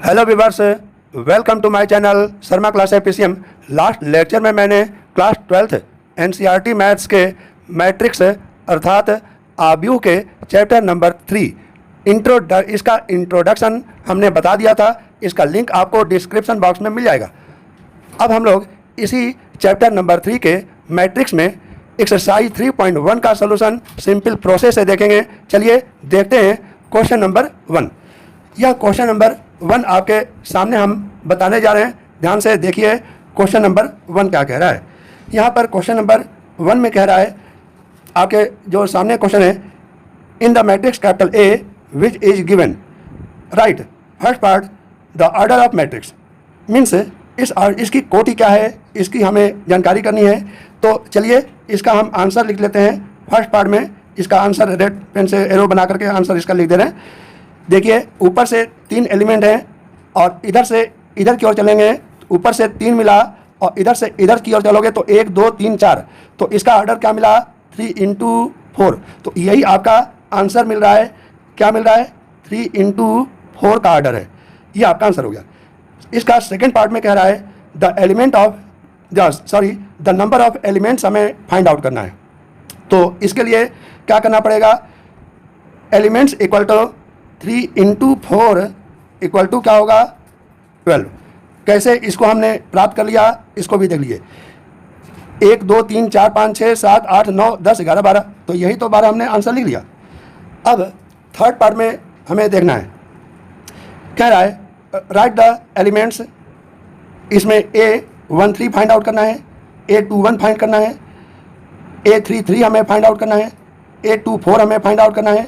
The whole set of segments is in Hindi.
Hello viewers, welcome to my channel Sharma class APCM. Last lecture में मैंने क्लास 12th एनसीईआरटी मैथ्स के मैट्रिक्स अर्थात आव्यूह के चैप्टर नंबर 3 इसका इंट्रोडक्शन हमने बता दिया था। इसका लिंक आपको डिस्क्रिप्शन बॉक्स में मिल जाएगा। अब हम लोग इसी चैप्टर नंबर 3 के मैट्रिक्स में एक्सरसाइज 3.1 का सोल्यूशन सिंपल प्रोसेस से देखेंगे। चलिए देखते हैं क्वेश्चन नंबर 1। यह क्वेश्चन नंबर 1 आपके सामने हम बताने जा रहे हैं। ध्यान से देखिए क्वेश्चन नंबर 1 क्या कह रहा है। यहाँ पर क्वेश्चन नंबर 1 में कह रहा है, आपके जो सामने क्वेश्चन है, in the matrix capital A which is given right first part the order of matrix. Means इसकी कोटि क्या है, इसकी हमें जानकारी करनी है। तो चलिए इसका हम आंसर लिख लेते हैं। फर्स्ट पार्ट में इसका आंसर रेड पेन से एरो बना करके आंसर इसका लिख दे रहे हैं। देखिए ऊपर से 3 एलिमेंट हैं और इधर से इधर की ओर चलेंगे, ऊपर से 3 मिला और इधर से इधर की ओर चलोगे तो 1 2 3 4। तो इसका ऑर्डर क्या मिला, 3 × 4। तो यही आपका आंसर मिल रहा है। क्या मिल रहा है, 3 × 4 का ऑर्डर है। ये आपका आंसर हो गया। इसका सेकेंड पार्ट में कह रहा है द नंबर ऑफ एलिमेंट्स हमें फाइंड आउट करना है। तो इसके लिए क्या करना पड़ेगा, elements equal to 3 × 4 equal to क्या होगा, 12। कैसे इसको हमने प्राप्त कर लिया, इसको भी देख लीजिए। 1 2 3 4 5 6 7 8 9 10 11 12। तो यही तो 12 हमने आंसर लिख लिया। अब थर्ड पार्ट में हमें देखना है, कह रहा है राइट द एलिमेंट्स। इसमें A13 फाइंड आउट करना है, A21 फाइंड करना है, A33 हमें फाइंड आउट करना है, A24 हमें फाइंड आउट करना है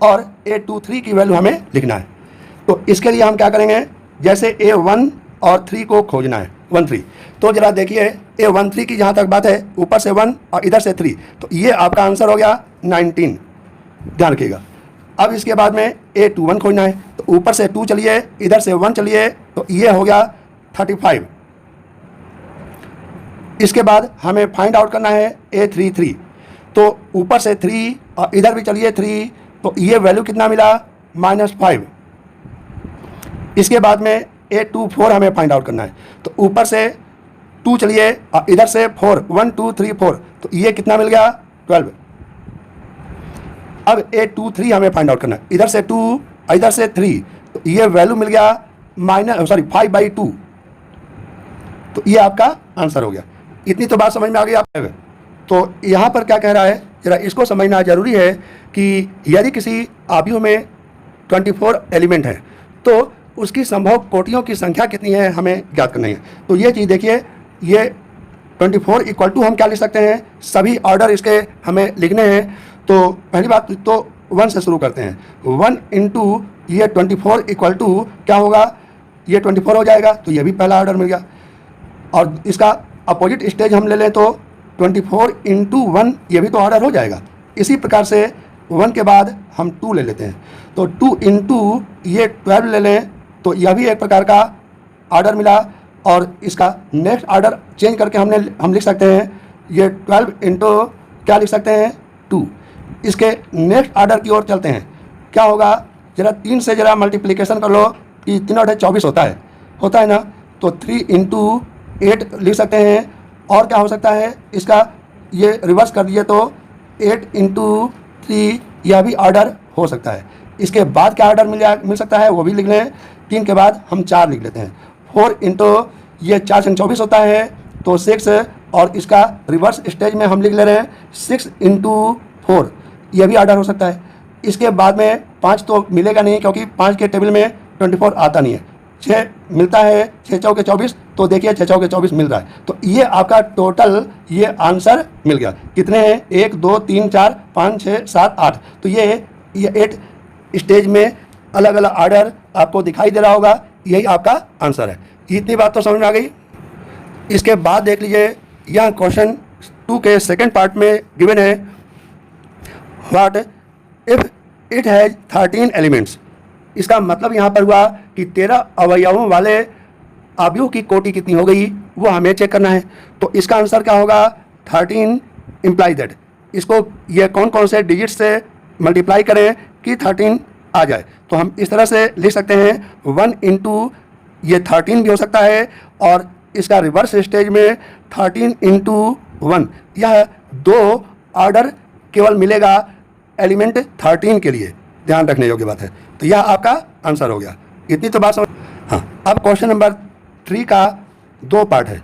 और A23 की वैल्यू हमें लिखना है। तो इसके लिए हम क्या करेंगे, जैसे A1 और 3 को खोजना है, 1 3। तो जरा देखिए A13 की जहाँ तक बात है, ऊपर से 1 और इधर से 3। तो ये आपका आंसर हो गया 19। ध्यान रखिएगा। अब इसके बाद में A21 खोजना है। तो ऊपर से 2 चलिए, इधर से 1 चलिए, तो ये हो गया 35। इसके बाद हमें फाइंड आउट करना है A33। तो ऊपर से 3 और इधर भी चलिए 3। तो ये वैल्यू कितना मिला, -5। इसके बाद में A24 हमें फाइंड आउट करना है। तो ऊपर से 2 चलिए और इधर से 4, 1 2 3 4। तो ये कितना मिल गया, 12। अब A23 हमें फाइंड आउट करना है। इधर से 2 और इधर से 3। तो ये वैल्यू मिल गया 5/2। तो ये आपका आंसर हो गया। इतनी तो बात समझ में आ गई आप। तो यहाँ पर क्या कह रहा है, जरा इसको समझना जरूरी है कि यदि किसी आव्यूह में 24 एलिमेंट हैं तो उसकी संभव कोटियों की संख्या कितनी है हमें ज्ञात करनी है। तो ये चीज़ देखिए, ये 24 इक्वल टू हम क्या लिख सकते हैं, सभी ऑर्डर इसके हमें लिखने हैं। तो पहली बात तो 1 से शुरू करते हैं। 1 × ये 24 इक्वल टू क्या होगा, ये 24 हो जाएगा। तो ये भी पहला ऑर्डर मिल गया। और इसका अपोजिट स्टेज हम ले लें तो 24 × 1, ये भी तो ऑर्डर हो जाएगा। इसी प्रकार से 1 के बाद हम 2 ले लेते हैं। तो 2 × ये 12 ले लें, तो यह भी एक प्रकार का ऑर्डर मिला। और इसका नेक्स्ट ऑर्डर चेंज करके हम लिख सकते हैं, ये 12 × क्या लिख सकते हैं, 2। इसके नेक्स्ट ऑर्डर की ओर चलते हैं। क्या होगा, जरा 3 से जरा मल्टीप्लिकेशन कर लो कि 3 और 24 होता है ना। तो 3 × 8 लिख सकते हैं। और क्या हो सकता है, इसका ये रिवर्स कर दिए तो 8 × 3, यह भी ऑर्डर हो सकता है। इसके बाद क्या ऑर्डर मिल सकता है, वो भी लिख लें। 3 के बाद हम 4 लिख लेते हैं। 4 × ये 4 से 24 होता है तो 6। और इसका रिवर्स स्टेज में हम लिख ले रहे हैं 6 × 4, यह भी ऑर्डर हो सकता है। इसके बाद में 5 तो मिलेगा नहीं, क्योंकि 5 के टेबल में 24 आता नहीं है। 6 मिलता है, 6 चौके 24। तो देखिए 6 चौके 24 मिल रहा है। तो ये आपका टोटल ये आंसर मिल गया। कितने हैं, 1 2 3 4 5 6 7 8। तो ये 8 स्टेज में अलग अलग ऑर्डर आपको दिखाई दे रहा होगा। यही आपका आंसर है। इतनी बात तो समझ में आ गई। इसके बाद देख लीजिए, यह क्वेश्चन 2 के सेकेंड पार्ट में गिवन है, what if it has 13 elements. इसका मतलब यहाँ पर हुआ कि 13 अवयवों वाले आव्यूह की कोटि कितनी हो गई, वो हमें चेक करना है। तो इसका आंसर क्या होगा, 13 इम्प्लाई दैट। इसको ये कौन कौन से डिजिट से मल्टीप्लाई करें कि 13 आ जाए। तो हम इस तरह से लिख सकते हैं 1 × ये 13 भी हो सकता है, और इसका रिवर्स स्टेज में 13 इंटू 1, यह 2 ऑर्डर केवल मिलेगा एलिमेंट 13 के लिए, ध्यान रखने योग्य बात है। तो यह आपका आंसर हो गया। इतनी तो बात समझ। हाँ, अब क्वेश्चन नंबर 3 का 2 पार्ट है,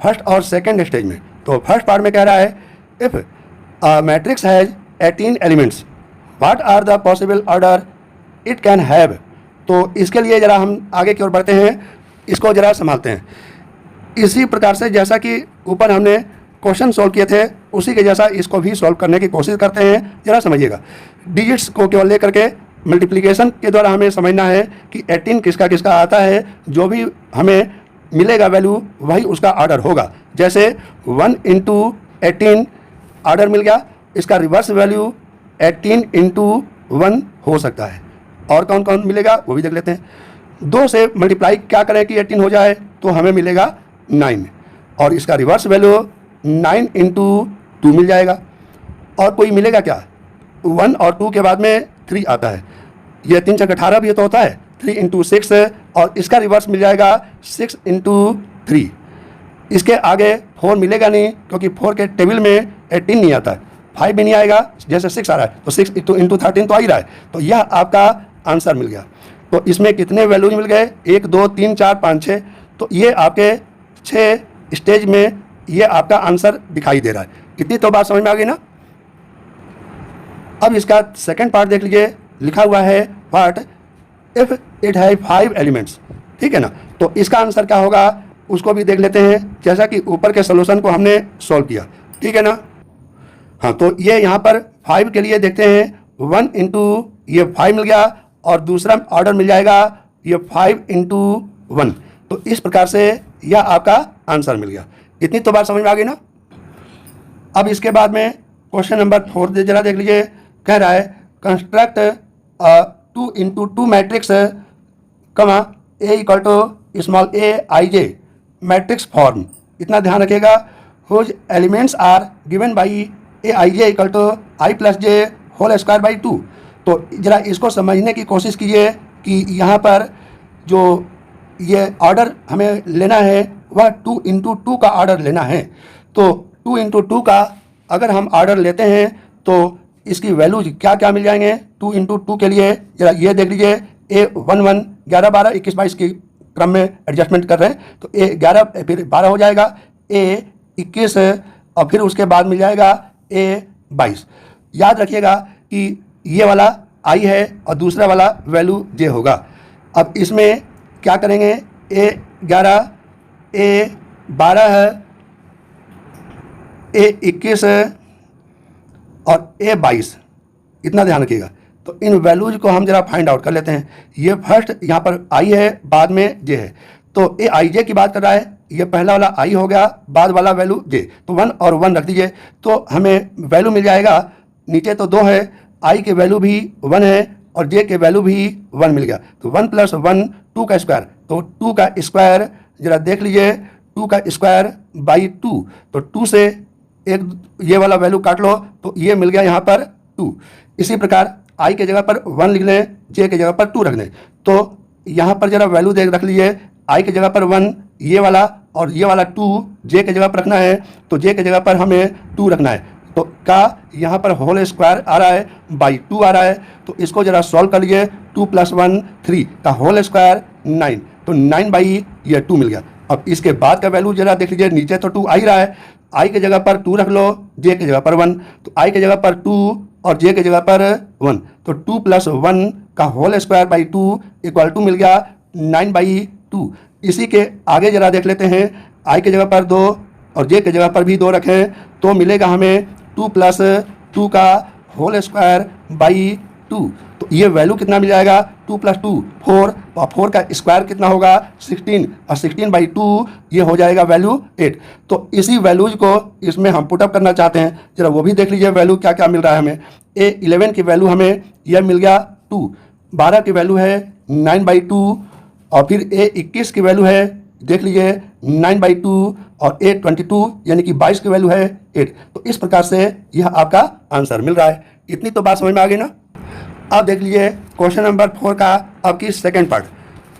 फर्स्ट और सेकंड स्टेज में। तो फर्स्ट पार्ट में कह रहा है if matrix has 18 elements what are the possible order it can have. तो इसके लिए ज़रा हम आगे की ओर बढ़ते हैं, इसको ज़रा संभालते हैं। इसी प्रकार से जैसा कि ऊपर हमने क्वेश्चन सॉल्व किए थे, उसी के जैसा इसको भी सॉल्व करने की कोशिश करते हैं। ज़रा समझिएगा, डिजिट्स को केवल लेकर के मल्टीप्लिकेशन के द्वारा हमें समझना है कि 18 किसका किसका आता है। जो भी हमें मिलेगा वैल्यू, वही उसका ऑर्डर होगा। जैसे 1 इंटू 18 ऑर्डर मिल गया, इसका रिवर्स वैल्यू 18 इंटू 1 हो सकता है। और कौन कौन मिलेगा वो भी देख लेते हैं। 2 से मल्टीप्लाई क्या करें कि 18 हो जाए, तो हमें मिलेगा 9, और इसका रिवर्स वैल्यू 9 इंटू 2 मिल जाएगा। और कोई मिलेगा क्या, 1 और 2 के बाद में 3 आता है, ये 3 चक 18 भी तो होता है, 3 इंटू 6, और इसका रिवर्स मिल जाएगा 6 इंटू 3। इसके आगे 4 मिलेगा नहीं, क्योंकि 4 के टेबल में 18 नहीं आता है, 5 भी नहीं आएगा, जैसे 6 आ रहा है तो 6 इंटू 13 तो आ ही रहा है। तो यह आपका आंसर मिल गया। तो इसमें कितने वैल्यूज मिल गए, 1 2 3 4 5 6। तो ये आपके 6 स्टेज में ये आपका आंसर दिखाई दे रहा है। इतनी तो बात समझ में आ गई ना। अब इसका सेकंड पार्ट देख लीजिए, लिखा हुआ है व्हाट इफ इट है 5 एलिमेंट्स, ठीक है ना। तो इसका आंसर क्या होगा उसको भी देख लेते हैं, जैसा कि ऊपर के सोल्यूशन को हमने सॉल्व किया, ठीक है ना। हाँ, तो ये यहाँ पर 5 के लिए देखते हैं, 1 इंटू ये 5 मिल गया, और दूसरा ऑर्डर मिल जाएगा ये 5 इंटू 1। तो इस प्रकार से यह आपका आंसर मिल गया। इतनी तो बात समझ में आ गई ना। अब इसके बाद में क्वेश्चन नंबर 4 जरा देख लीजिए, कह रहा है construct 2 into 2 matrix comma a equal to small a i j matrix form. इतना ध्यान रखिएगा, whose elements are given by a i j equal to i plus j whole square by 2। तो ज़रा इसको समझने की कोशिश कीजिए कि यहाँ पर जो ये ऑर्डर हमें लेना है वह 2 इंटू 2 का ऑर्डर लेना है। तो 2 इंटू 2 का अगर हम ऑर्डर लेते हैं तो इसकी वैल्यूज क्या क्या मिल जाएंगे। 2 इंटू 2 के लिए जरा ये देख लीजिए, ए 1 1 11 12 21 22 की क्रम में एडजस्टमेंट कर रहे हैं, तो ए 11 फिर 12 हो जाएगा, ए 21 और फिर उसके बाद मिल जाएगा ए 22। याद रखिएगा कि ये वाला आई है और दूसरा वाला वैल्यू जे होगा। अब इसमें क्या करेंगे, ए 11 ए 12 है, ए 21 और ए 22, इतना ध्यान रखिएगा। तो इन वैल्यूज को हम जरा फाइंड आउट कर लेते हैं। ये फर्स्ट यहाँ पर आई है, बाद में जे है, तो ए आई जे की बात कर रहा है, ये पहला वाला आई हो गया, बाद वाला वैल्यू जे, तो 1 और 1 रख दीजिए, तो हमें वैल्यू मिल जाएगा। नीचे तो 2 है, आई के वैल्यू भी 1 है और जे के वैल्यू भी 1 मिल गया, तो 1 + 1 2 का स्क्वायर, तो 2 का स्क्वायर जरा देख लीजिए, 2 का स्क्वायर बाई 2, तो 2 से एक ये वाला वैल्यू काट लो तो ये मिल गया यहाँ पर 2। इसी प्रकार आई के जगह पर 1 लिख लें, जे के जगह पर 2 रख लें, तो यहाँ पर जरा वैल्यू देख रख लीजिए, आई के जगह पर 1 ये वाला और ये वाला 2 जे के जगह पर रखना है, तो जे के जगह पर हमें 2 रखना है। तो का यहाँ पर होल स्क्वायर आ रहा है बाई 2 आ रहा है, तो इसको जरा सॉल्व कर लीजिए, 2 + 1 3 का होल स्क्वायर 9, तो 9 बाई ये 2 मिल गया। अब इसके बाद का वैल्यू जरा देख लीजिए, नीचे तो 2 आ ही रहा है, आई के जगह पर 2 रख लो, जे के जगह पर 1, तो आई के जगह पर 2 और जे के जगह पर 1, तो 2 + 1 का whole square by 2 equal to मिल गया 9 बाई 2। इसी के आगे जरा देख लेते हैं, आई के जगह पर 2 और जे के जगह पर भी 2 रखें, तो मिलेगा हमें 2 + 2 का होल स्क्वायर बाई 2। तो ये वैल्यू कितना मिल जाएगा, 2 + 2 4, और 4 का स्क्वायर कितना होगा 16, और 16 बाई 2 ये हो जाएगा वैल्यू 8। तो इसी वैल्यूज को इसमें हम पुटअप करना चाहते हैं, जरा वो भी देख लीजिए वैल्यू क्या क्या मिल रहा है हमें। ए 11 की वैल्यू हमें यह मिल गया 2, 12 की वैल्यू है 9 बाई 2, और फिर ए 21 की वैल्यू है देख लीजिए 9 बाई 2, और ए 22 यानी कि 22 की वैल्यू है 8। तो इस प्रकार से यह आपका आंसर मिल रहा है। इतनी तो बात समझ में आ गई ना। अब देख लीजिए क्वेश्चन नंबर 4 का अब की सेकेंड पार्ट,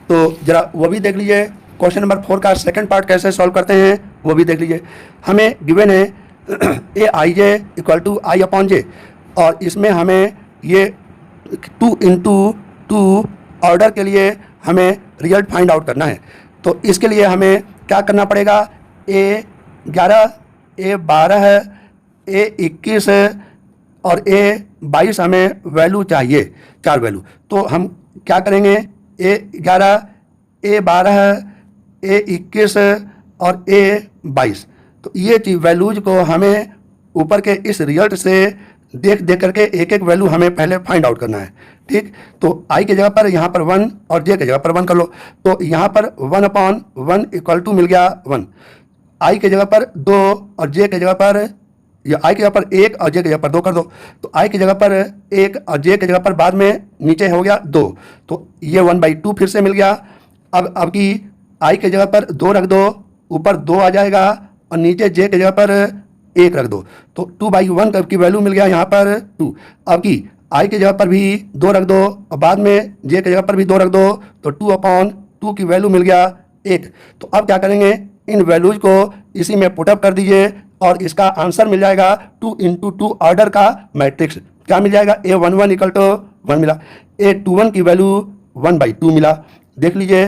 तो जरा वो भी देख लीजिए। क्वेश्चन नंबर 4 का सेकंड पार्ट कैसे सॉल्व करते हैं वो भी देख लीजिए। हमें गिवन है ए i j equal to I upon जे, और इसमें हमें ये 2 इंटू 2 ऑर्डर के लिए हमें रिजल्ट फाइंड आउट करना है। तो इसके लिए हमें क्या करना पड़ेगा, A11, A12, A21 और A22 हमें वैल्यू चाहिए, 4 वैल्यू। तो हम क्या करेंगे, A11, A12, A21 और A22, तो ये चीज वैल्यूज को हमें ऊपर के इस रिजल्ट से देख करके एक एक वैल्यू हमें पहले फाइंड आउट करना है। ठीक, तो आई की जगह पर यहाँ पर 1 और जे की जगह पर 1 कर लो। तो यहाँ पर 1/1 इक्वल टू मिल गया 1। आई की जगह पर 2 और जे की जगह पर, या आई की जगह पर 1 और जे की जगह पर 2 कर दो। तो आई की जगह पर 1 और जे की जगह पर बाद में नीचे हो गया 2, तो ये 1/2 फिर से मिल गया। अब की आई की जगह पर 2 रख दो, ऊपर 2 आ जाएगा, और नीचे जे की जगह पर 1 रख दो, तो 2/1 की वैल्यू मिल गया यहाँ पर 2। अब की आई की जगह पर भी 2 रख दो, और बाद में जे की जगह पर भी 2 रख दो, तो 2/2 की वैल्यू मिल गया 1। तो अब क्या करेंगे, इन वैल्यूज को इसी में पुटअप कर दीजिए, और इसका आंसर मिल जाएगा 2 इंटू 2 ऑर्डर का मैट्रिक्स। क्या मिल जाएगा, A11 इक्वल टू 1 मिला, A21 की वैल्यू 1/2 मिला। देख लीजिए,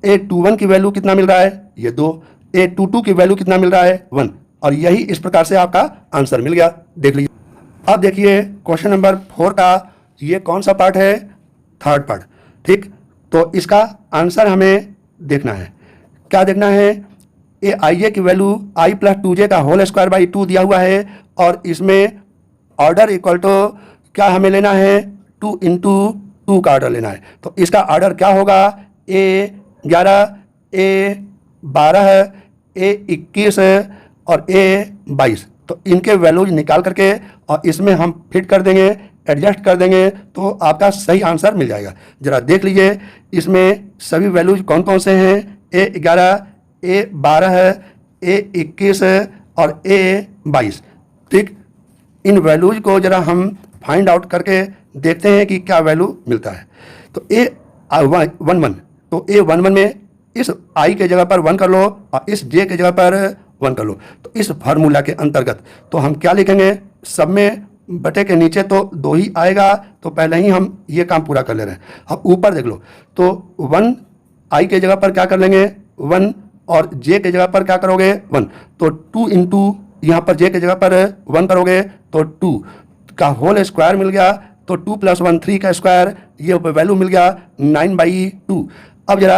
A21 की वैल्यू कितना मिल रहा है, ये 2, A22 की वैल्यू कितना मिल रहा है, 1, और यही इस प्रकार से आपका आंसर मिल गया। देख लीजिए। अब देखिए क्वेश्चन नंबर 4 का ये कौन सा पार्ट है, थर्ड पार्ट। ठीक, तो इसका आंसर हमें देखना है। क्या देखना है, ए आई जे की वैल्यू आई प्लस 2j का होल स्क्वायर बाई 2 दिया हुआ है, और इसमें ऑर्डर इक्वल टू क्या हमें लेना है, 2 इंटू 2 का ऑर्डर लेना है। तो इसका ऑर्डर क्या होगा, A11, A12, A21 और A22। तो इनके वैल्यूज निकाल करके और इसमें हम फिट कर देंगे, एडजस्ट कर देंगे, तो आपका सही आंसर मिल जाएगा। जरा देख लीजिए, इसमें सभी वैल्यूज कौन कौन से हैं, A11, A12, A21 और A22। ठीक, इन वैल्यूज को जरा हम फाइंड आउट करके देखते हैं कि क्या वैल्यू मिलता है। तो A11, तो A11 में इस I के जगह पर 1 कर लो, और इस J के जगह पर 1 कर लो। तो इस फार्मूला के अंतर्गत तो हम क्या लिखेंगे, सब में बटे के नीचे तो 2 ही आएगा, तो पहले ही हम ये काम पूरा कर ले रहे हैं। अब ऊपर देख लो, तो 1 I के जगह पर क्या कर लेंगे, 1, और J के जगह पर क्या करोगे, 1। तो 2 इंटू यहाँ पर J के जगह पर 1 करोगे, तो 2 का होल स्क्वायर मिल गया, तो 2 + 1 3 का स्क्वायर, ये वैल्यू मिल गया 9/2। अब जरा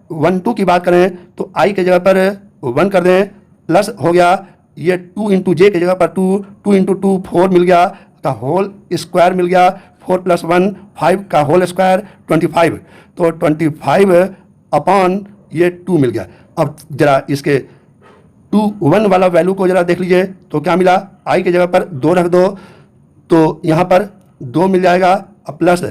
1 2 की बात करें, तो I के जगह पर 1 कर दें, प्लस हो गया ये 2 इंटू J की जगह पर 2, 2 इंटू 2 4 मिल गया, का होल स्क्वायर मिल गया, 4 + 1 5 का होल स्क्वायर 25, तो 25 अपॉन ये 2 मिल गया। अब जरा इसके 2 1 वाला वैल्यू को जरा देख लीजिए, तो क्या मिला, I की जगह पर 2 रख दो, तो यहाँ पर 2 मिल जाएगा, अब प्लस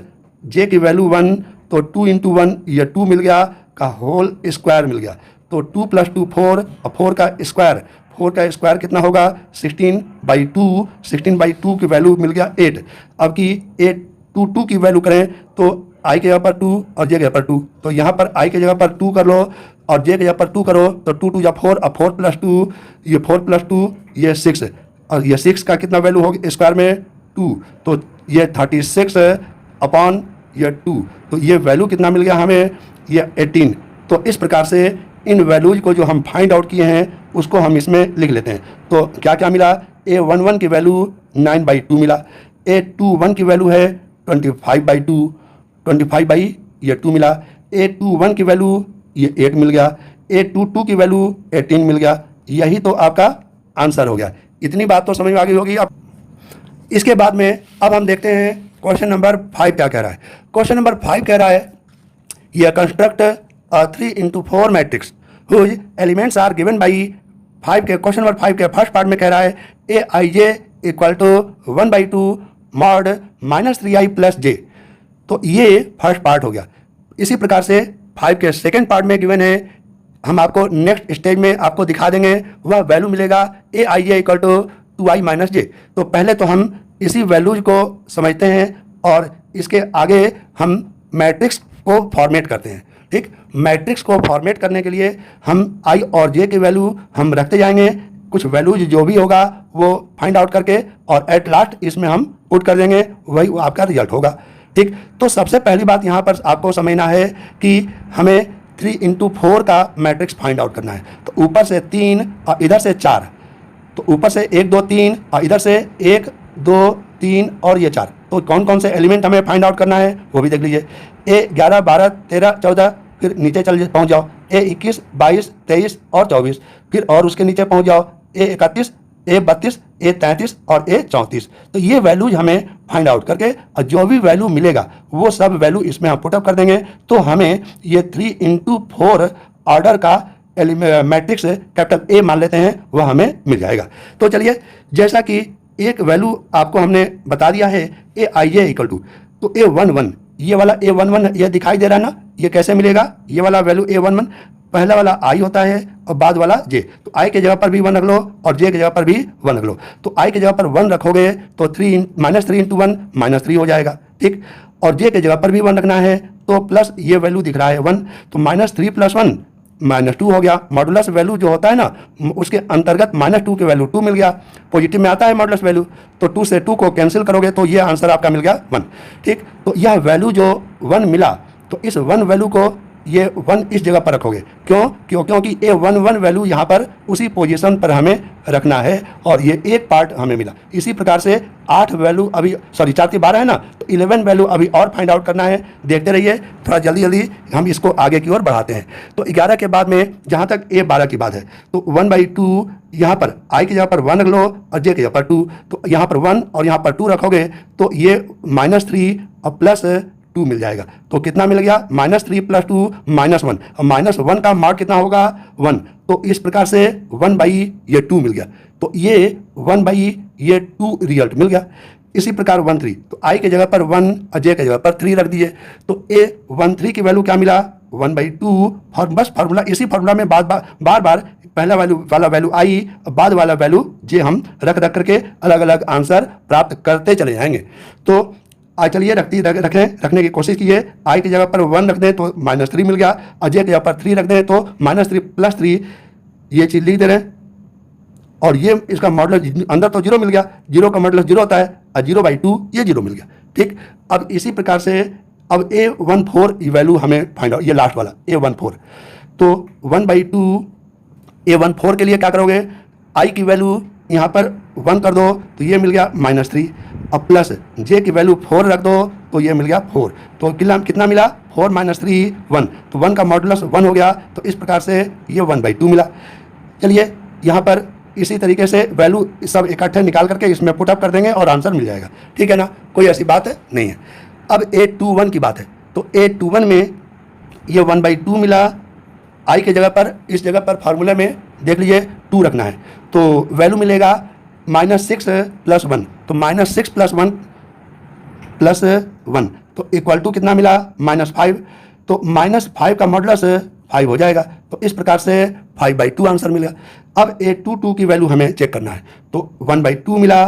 J की वैल्यू 1, तो 2 इंटू 1 ये 2 मिल गया, का होल स्क्वायर मिल गया, तो 2 + 2 4, और 4 का स्क्वायर, 4 का स्क्वायर कितना होगा, 16/2, 16/2 की वैल्यू मिल गया 8। अब की 8 2 की वैल्यू करें, तो I की जगह पर 2 और J की जगह पर 2, तो यहाँ पर I की जगह पर 2 कर लो, और J की जगह पर 2 करो, तो 2 2 या 4, और 4 + 2, ये 4 + 2 ये 6, और ये 6 का कितना वैल्यू होगा स्क्वायर में 2, तो ये 36 अपॉन ये 2, तो ये वैल्यू कितना मिल गया हमें, ये 18। तो इस प्रकार से इन वैल्यूज को जो हम फाइंड आउट किए हैं उसको हम इसमें लिख लेते हैं। तो क्या क्या मिला, A11 की वैल्यू 9/2 मिला, A21 की वैल्यू है 25/2, 25/2 मिला, A21 की वैल्यू ये 8 मिल गया, A22 की वैल्यू 18 मिल गया। यही तो आपका आंसर हो गया। इतनी बात तो समझ में आ गई होगी। अब इसके बाद में अब हम देखते हैं क्वेश्चन नंबर 5 क्या कह रहा है। क्वेश्चन नंबर 5 कह रहा है, यह construct 3 into 4 matrix whose elements are given by 5 के क्वेश्चन नंबर 5 के फर्स्ट पार्ट में कह रहा है AIJ equal to 1/2 mod -3i + j। तो ये फर्स्ट पार्ट हो गया। इसी प्रकार से 5 के सेकेंड पार्ट में गिवन है, हम आपको नेक्स्ट स्टेज में आपको दिखा देंगे, वह वैल्यू मिलेगा AIJ equal to 2i - j। तो पहले तो हम इसी वैल्यूज को समझते हैं और इसके आगे हम मैट्रिक्स को फॉर्मेट करते हैं। ठीक। ठीक, मैट्रिक्स को फॉर्मेट करने के लिए हम आई और जे की वैल्यू हम रखते जाएंगे, कुछ वैल्यूज जो भी होगा वो फाइंड आउट करके और एट लास्ट इसमें हम पुट कर देंगे, वही आपका रिजल्ट होगा। ठीक, तो सबसे पहली बात यहाँ पर आपको समझना है कि हमें 3 into 4 का मैट्रिक्स फाइंड आउट करना है। तो ऊपर से 3 और इधर से 4, तो ऊपर से 1 2 3 और इधर से 1 2 3 और ये 4, तो कौन कौन से एलिमेंट हमें फाइंड आउट करना है वो भी देख लीजिए। ए 11 12 13 14, फिर नीचे पहुँच जाओ ए 21 22 23 और 24, फिर और उसके नीचे पहुँच जाओ ए 31 ए 32 ए 33 और ए 34। तो ये वैल्यूज हमें फाइंड आउट करके और जो भी वैल्यू मिलेगा वो सब वैल्यू इसमें हम पुटअप कर देंगे, तो हमें ये 3 into 4 ऑर्डर का मैट्रिक्स कैपिटल ए मान लेते हैं, वह हमें मिल जाएगा। तो चलिए, जैसा कि एक वैल्यू आपको हमने बता दिया है ए आई जे इक्वल टू, तो ए 11 ये वाला ए 11 ये दिखाई दे रहा है ना, ये कैसे मिलेगा, ये वाला वैल्यू ए 11 पहला वाला आई होता है और बाद वाला जे, तो आई के जगह पर भी 1 रख लो और जे के जगह पर भी 1 रख लो। तो आई के जगह पर 1 रखोगे तो -3 into 1 -3 हो जाएगा। ठीक, और जे के जगह पर भी 1 रखना है तो प्लस ये वैल्यू दिख रहा है 1, तो -3 + 1 -2 हो गया। मॉडुलस वैल्यू जो होता है ना, उसके अंतर्गत -2 के वैल्यू 2 मिल गया, पॉजिटिव में आता है मॉडुलस वैल्यू, तो 2 से 2 को कैंसिल करोगे तो ये आंसर आपका मिल गया 1। ठीक, तो यह वैल्यू जो 1 मिला, तो इस 1 वैल्यू को ये 1 इस जगह पर रखोगे, क्योंकि ए 11 वैल्यू यहाँ पर उसी पोजीशन पर हमें रखना है और ये एक पार्ट हमें मिला। इसी प्रकार से 8 वैल्यू अभी 4 की 12 है ना, तो 11 वैल्यू अभी और फाइंड आउट करना है। देखते रहिए, थोड़ा जल्दी जल्दी हम इसको आगे की ओर बढ़ाते हैं। तो 11 के बाद में जहाँ तक ए 12 की बात है, तो 1/2 यहाँ पर आई की जगह पर 1 रख लो और जे की जगह पर 2, तो यहाँ पर 1 और यहाँ पर 2 रखोगे तो ये -3 और +2 मिल जाएगा। तो कितना मिल गया, -3 + 2 -1, और -1 का मार्क कितना होगा 1, तो इस प्रकार से 1/2 मिल गया। तो ये 1/2 रिजल्ट मिल गया। इसी प्रकार 13, तो आई के जगह पर 1 और जे के जगह पर 3 रख दीजिए, तो ए 13 की वैल्यू क्या मिला 1/2। बस फार्मूला, इसी फार्मूला में बार बार पहला वाला वैल्यू आई, बाद वाला वैल्यू जे हम रख करके अलग अलग आंसर प्राप्त करते चले जाएंगे। तो आज चलिए रखने की कोशिश कीजिए। आई की जगह पर 1 रख दें तो -3 मिल गया, और जे की जगह पर 3 रख दें तो -3 + 3 ये चीज़ लिख दे रहे हैं, और ये इसका मॉडुलस अंदर तो 0 मिल गया, 0 का मॉडुलस 0 होता है, और 0/2 ये 0 मिल गया। ठीक, अब इसी प्रकार से अब A14 वैल्यू हमें फाइंड आउट, ये लास्ट वाला A14, तो 1/2 A14 के लिए क्या करोगे, आई की वैल्यू यहाँ पर 1 कर दो तो ये मिल गया -3, और प्लस जे की वैल्यू 4 रख दो तो ये मिल गया 4, तो कितना मिला 4 - 3 1, तो 1 का मॉडुलस 1 हो गया, तो इस प्रकार से ये 1/2 मिला। चलिए, यहाँ पर इसी तरीके से वैल्यू सब इकट्ठे निकाल करके इसमें पुटअप कर देंगे और आंसर मिल जाएगा। ठीक है ना, कोई ऐसी बात है नहीं है। अब A21 की बात है, तो A21 में ये 1/2 मिला, आई के जगह पर इस जगह पर फार्मूले में देख लीजिए 2 रखना है, तो वैल्यू मिलेगा -6 + 1, तो -6 + 1 + 1 तो इक्वल टू कितना मिला -5, तो -5 का मॉडुलस 5 हो जाएगा, तो इस प्रकार से 5/2 आंसर मिलेगा। अब A22 की वैल्यू हमें चेक करना है, तो 1/2 मिला।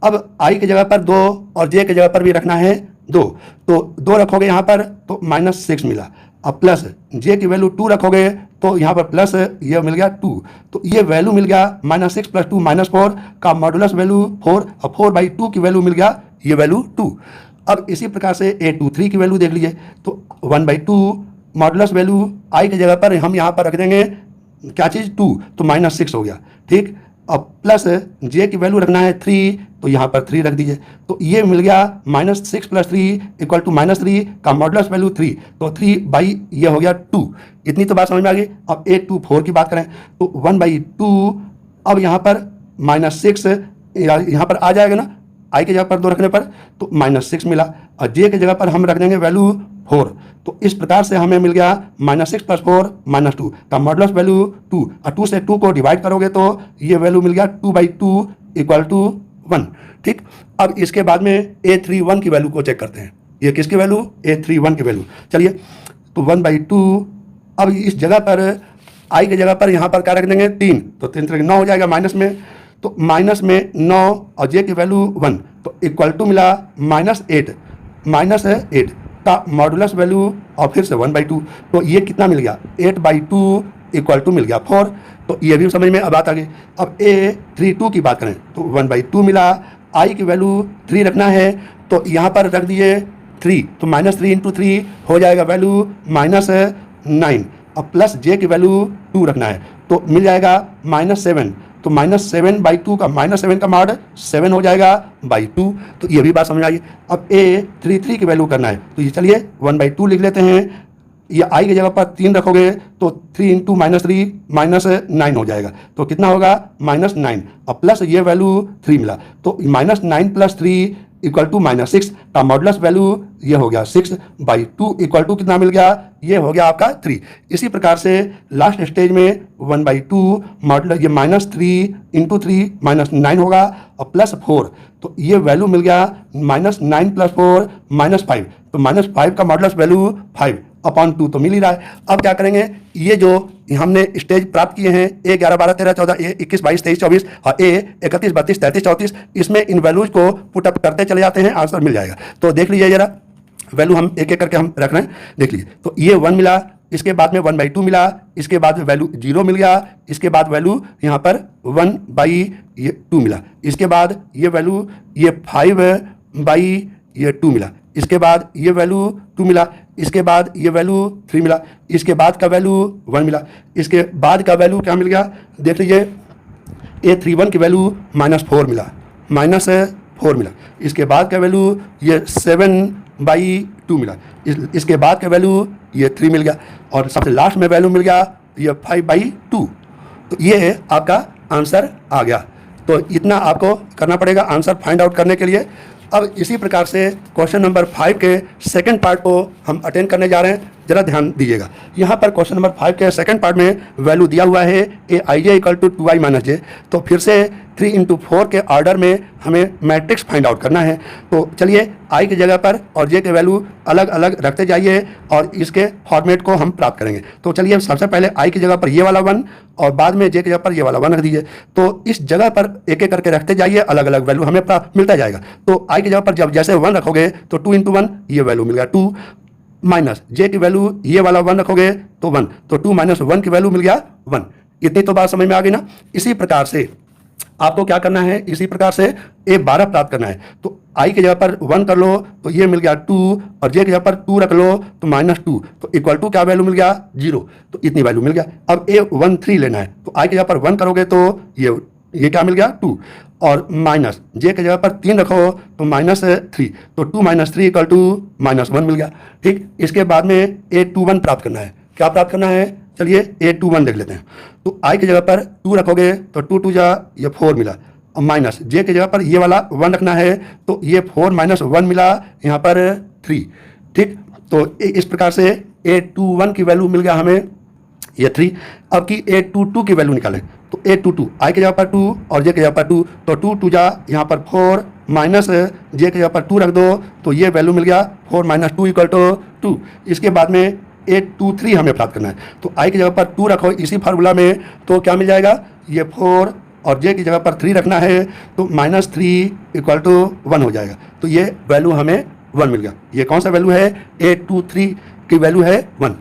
अब आई की जगह पर 2 और जे की जगह पर भी रखना है 2, तो 2 रखोगे यहाँ पर तो -6 मिला, अब प्लस जे की वैल्यू 2 रखोगे तो यहाँ पर प्लस ये मिल गया 2, तो ये वैल्यू मिल गया -6 + 2 -4 का मॉडुलस वैल्यू 4, और 4/2 की वैल्यू मिल गया ये वैल्यू 2। अब इसी प्रकार से A23 की वैल्यू देख लीजिए, तो 1/2 मॉडुलस वैल्यू आई की जगह पर हम यहाँ पर रख देंगे क्या चीज़ 2, तो -6 हो गया। ठीक, अब प्लस जे की वैल्यू रखना है 3, तो यहाँ पर 3 रख दीजिए, तो ये मिल गया -6 + 3 = -3 का मॉडुलस वैल्यू 3, तो 3 ये हो गया 2। इतनी तो बात समझ में आ गई। अब A24 की बात करें तो 1/2, अब यहाँ पर -6 यहाँ पर आ जाएगा ना, आई की जगह पर 2 रखने पर तो -6 मिला, और जे की जगह पर हम रख देंगे वैल्यू 4, तो इस प्रकार से हमें मिल गया -6 + 4 -2 का मॉडुलस वैल्यू 2, और 2 से 2 को डिवाइड करोगे तो ये वैल्यू मिल गया 2/2 = 1। ठीक, अब इसके बाद में A31 की वैल्यू को चेक करते हैं। ये किसकी वैल्यू, A31 की वैल्यू। चलिए, तो 1/2, अब इस जगह पर आई की जगह पर यहाँ पर क्या रख देंगे 3, तो 3 से 9 हो जाएगा माइनस में, तो माइनस में 9 और जे की वैल्यू 1, तो इक्वल टू मिला -8 का मॉडुलस वैल्यू और फिर से 1/2, तो ये कितना मिल गया 8/2 इक्वल टू मिल गया 4। तो ये भी समझ में अब बात आ गई। अब A32 की बात करें तो 1/2 मिला, I की वैल्यू 3 रखना है तो यहाँ पर रख दिए 3, तो -3 × 3 हो जाएगा वैल्यू -9। अब प्लस J की वैल्यू 2 रखना है तो मिल जाएगा -7, तो -7/2 का -7 का मॉड 7 हो जाएगा /2। तो ये भी बात समझ आई। अब A33 की वैल्यू करना है तो ये चलिए 1/2 लिख लेते हैं, ये I की जगह पर 3 रखोगे तो 3 × -3 -9 हो जाएगा, तो कितना होगा -9। अब प्लस ये वैल्यू 3 मिला तो -9 + 3 इक्वल टू -6 का मॉडुलस वैल्यू ये हो गया 6/2 इक्वल टू कितना मिल गया, ये हो गया आपका 3। इसी प्रकार से लास्ट स्टेज में 1/2 मॉडुलस ये -3 × 3 -9 होगा और +4, तो ये वैल्यू मिल गया -9 + 4 -5, तो -5 का मॉडुलस वैल्यू 5/2 तो मिल ही रहा है। अब क्या करेंगे, ये जो हमने स्टेज प्राप्त किए हैं A 11 12 13 14 A 21 22 23 24 और A 31 32 33 34, इसमें इन वैल्यूज को पुटअप करते चले जाते हैं, आंसर मिल जाएगा। तो देख लीजिए जरा वैल्यू हम एक एक करके हम रख रहे हैं, देख लीजिए। तो ये 1 मिला, इसके बाद में 1/2 मिला, इसके बाद में वैल्यू 0 मिल गया, इसके बाद वैल्यू यहाँ पर 1/2 मिला, इसके बाद ये वैल्यू ये 5/2 मिला, इसके बाद ये वैल्यू 2 मिला, इसके बाद ये वैल्यू 3 मिला, इसके बाद का वैल्यू 1 मिला, इसके बाद का वैल्यू क्या मिल गया, देख लीजिए A31 की वैल्यू -4 मिला, -4 मिला, इसके बाद का वैल्यू ये 7/2 मिला, इसके बाद का वैल्यू ये 3 मिल गया और सबसे लास्ट में वैल्यू मिल गया ये 5/2। तो ये आपका आंसर आ गया। तो इतना आपको करना पड़ेगा आंसर फाइंड आउट करने के लिए। अब इसी प्रकार से क्वेश्चन नंबर 5 के सेकंड पार्ट को हम अटेंड करने जा रहे हैं, जरा ध्यान दीजिएगा। यहाँ पर क्वेश्चन नंबर 5 के सेकंड पार्ट में वैल्यू दिया हुआ है Aij = 2i - j। तो फिर से 3 × 4 के ऑर्डर में हमें मैट्रिक्स फाइंड आउट करना है। तो चलिए i की जगह पर और j के वैल्यू अलग अलग रखते जाइए और इसके फॉर्मेट को हम प्राप्त करेंगे। तो चलिए सबसे पहले i की जगह पर ये वाला 1 और बाद में j की जगह पर ये वाला 1 रख दीजिए। तो इस जगह पर एक एक करके रखते जाइए, अलग अलग वैल्यू हमें प्राप्त मिलता जाएगा। तो i की जगह पर जब जैसे 1 रखोगे तो 2 × 1 ये वैल्यू मिल गया 2, माइनस j की वैल्यू ये वाला 1 रखोगे तो 1, तो 2 - 1 की वैल्यू मिल गया 1। इतनी तो बात समझ में आ गई ना। इसी प्रकार से आपको क्या करना है, इसी प्रकार से A12 प्राप्त करना है। तो i की जगह पर 1 कर लो तो ये मिल गया 2 और j की जगह पर 2 रख लो तो -2, तो इक्वल टू क्या वैल्यू मिल गया 0, तो इतनी वैल्यू मिल गया। अब A13 लेना है तो i की जगह पर 1 करोगे तो ये क्या मिल गया 2 और माइनस j की जगह पर 3 रखो तो -3, तो 2 - 3 = -1 मिल गया। ठीक, इसके बाद में A21 प्राप्त करना है। क्या प्राप्त करना है, चलिए A21 देख लेते हैं। तो i की जगह पर 2 रखोगे तो 2 × 2 ये 4 मिला और माइनस j की जगह पर ये वाला 1 रखना है तो ये 4 - 1 मिला यहाँ पर 3। ठीक, तो इस प्रकार से A21 की वैल्यू मिल गया हमें ये 3। अब की A22 की वैल्यू निकालें तो A22 i की जगह पर 2 और j की जगह पर 2, तो 2 × 2 यहाँ पर 4 माइनस j की जगह पर 2 रख दो तो ये वैल्यू मिल गया 4 - 2 = 2। इसके बाद में A23 हमें प्राप्त करना है तो i की जगह पर 2 रखो इसी फार्मूला में तो क्या मिल जाएगा ये 4 और j की जगह पर 3 रखना है तो -3 = 1 हो जाएगा। तो ये वैल्यू हमें 1 मिल गया। ये कौन सा वैल्यू है, A23 की वैल्यू है 1।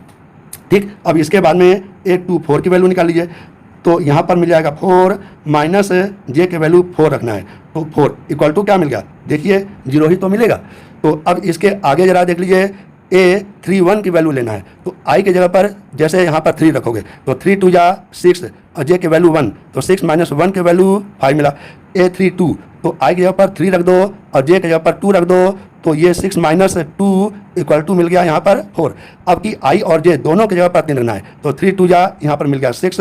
ठीक, अब इसके बाद में A24 की वैल्यू निकाल लीजिए तो यहाँ पर मिल जाएगा 4 माइनस j के वैल्यू 4 रखना है तो 4 इक्वल टू क्या मिल गया, देखिए 0 ही तो मिलेगा। तो अब इसके आगे जरा देख लीजिए A31 की वैल्यू लेना है तो i की जगह पर जैसे यहाँ पर 3 रखोगे तो 3 × 2 = 6 और j की वैल्यू 1, तो 6 - 1 की वैल्यू 5 मिला। A32 तो i की जगह पर 3 रख दो और j की जगह पर 2 रख दो तो ये 6 - 2 = मिल गया यहाँ पर 4। अब की i और j दोनों की जगह पर 3 रखना है तो 3 × 2 यहाँ पर मिल गया 6 -